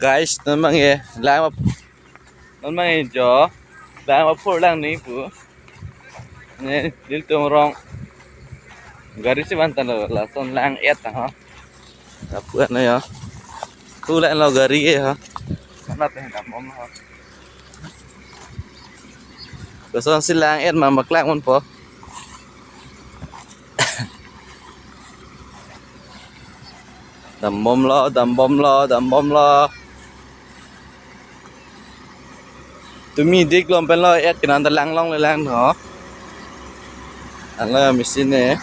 guys, namang lang namang jo, lang mapur lang ni pu. Ni dito morong garis si bantan lo, lason lang et ha. Apa na ya? Tu lang lo gari ha. Kana teh damom ha. Lason silang et mamaklang mon po. Đầm bom lo, đầm bom lo, đầm bom lo. Tụi mình đi lom bên lo, ép cái nào ta lang long lại lang nữa. Anh là machine này.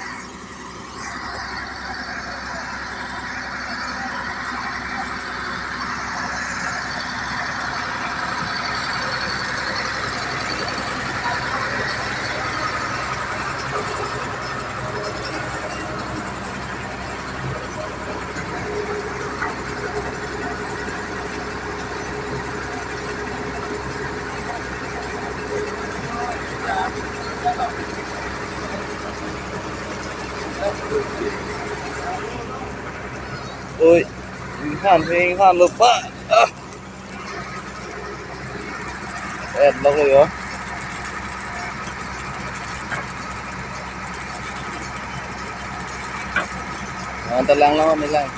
Ôi, hình hàn lupa. Lâu rồi đó. Anh lang lắm mới lang.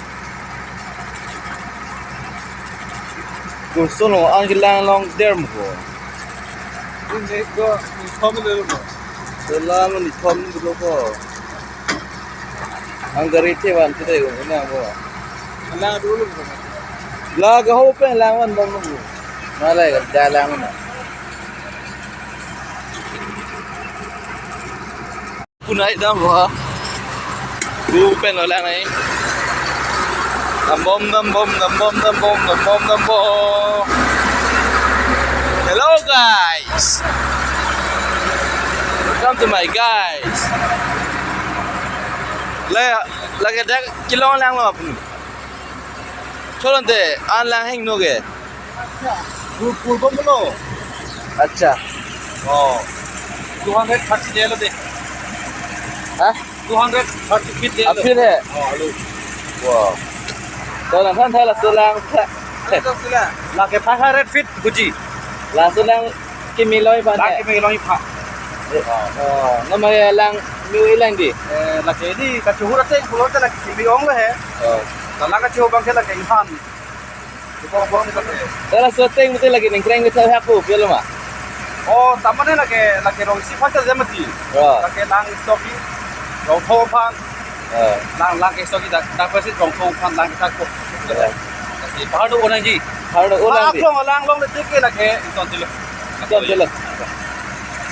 Cô số nó ăn cái lang long đêm mà. Ini ko thom le lo. Selam ni thom dulu ko. Ang gari the wan te ko na ko. Ala dulu. La ga ho pe lang wan dong ko. Malai ga da lang na. Punai dam ko. Gu pe no lang này. Dam bom dam bom dam bom dam bom dam bom dam bom. Hello guys. Welcome to my guys. Lagi dah kilo lang lo apun. Cholon te an lang heng no ge. Pur bom lo. अच्छा. Oh. 230 ले लो दे. हाँ? 230 feet ले लो. अब फिर है. Oh, alo. Wow. तो नाท่านไทยละสุลัง Ito sila. Laki 500 feet buji. ละสุลังกิมีร้อยบาท Laki may long pa. อ๋อนั่นมาลังมิวอีลังดิ Laki di kachuhura sa pulo ta laki may ong le he. อ๋อ Talaga chuho bang sila kay han. Ito bom sa te. แต่ละสุดเต็งมันจะลกินแกรงก็จะแฮปปี้เปล่ามา Oh, tama na laki rong si pa sa demati. อ๋อ Laki lang stoki. Rong tho pan. เออ Lang ke stoki da pa si rong tho pan lang sa ko. Laki pahado ona ji. ฮาร์ดโอลังดิ Lang long le tike laki ito tilo. จนเลย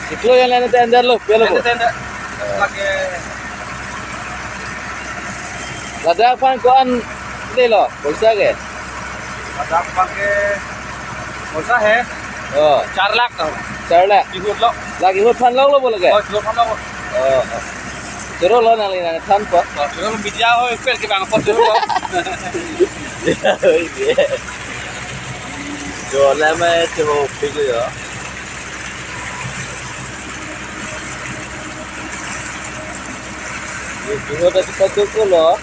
อีกตัวยังไงนั่นแต่อันเดียวเปล่า Tenda laki ละดาฟันก็อันเดียวล่ะบริษัทเก ada pakai masa है เออ 4 लाख का ใช่แล้ว ikut lo ลากินหัวพันโลกเลยแก और lo kan lo เออจะรอแล้วนั่นเลยนะท่านปะ kalau bija ho pel ke bang pot lo Rồi là mẹ cho bộ phim rồi đó. Chúng ta sẽ có cô lọ.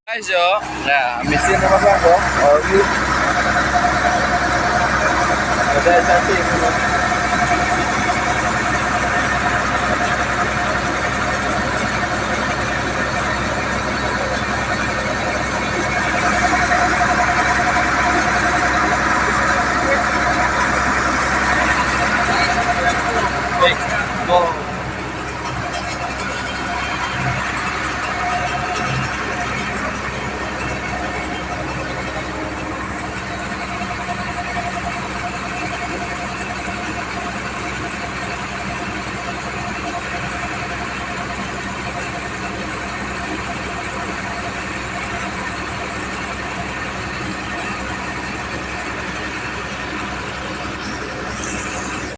Ai giờ là mình xin nó bắt có ở như ở đây sao tìm nó go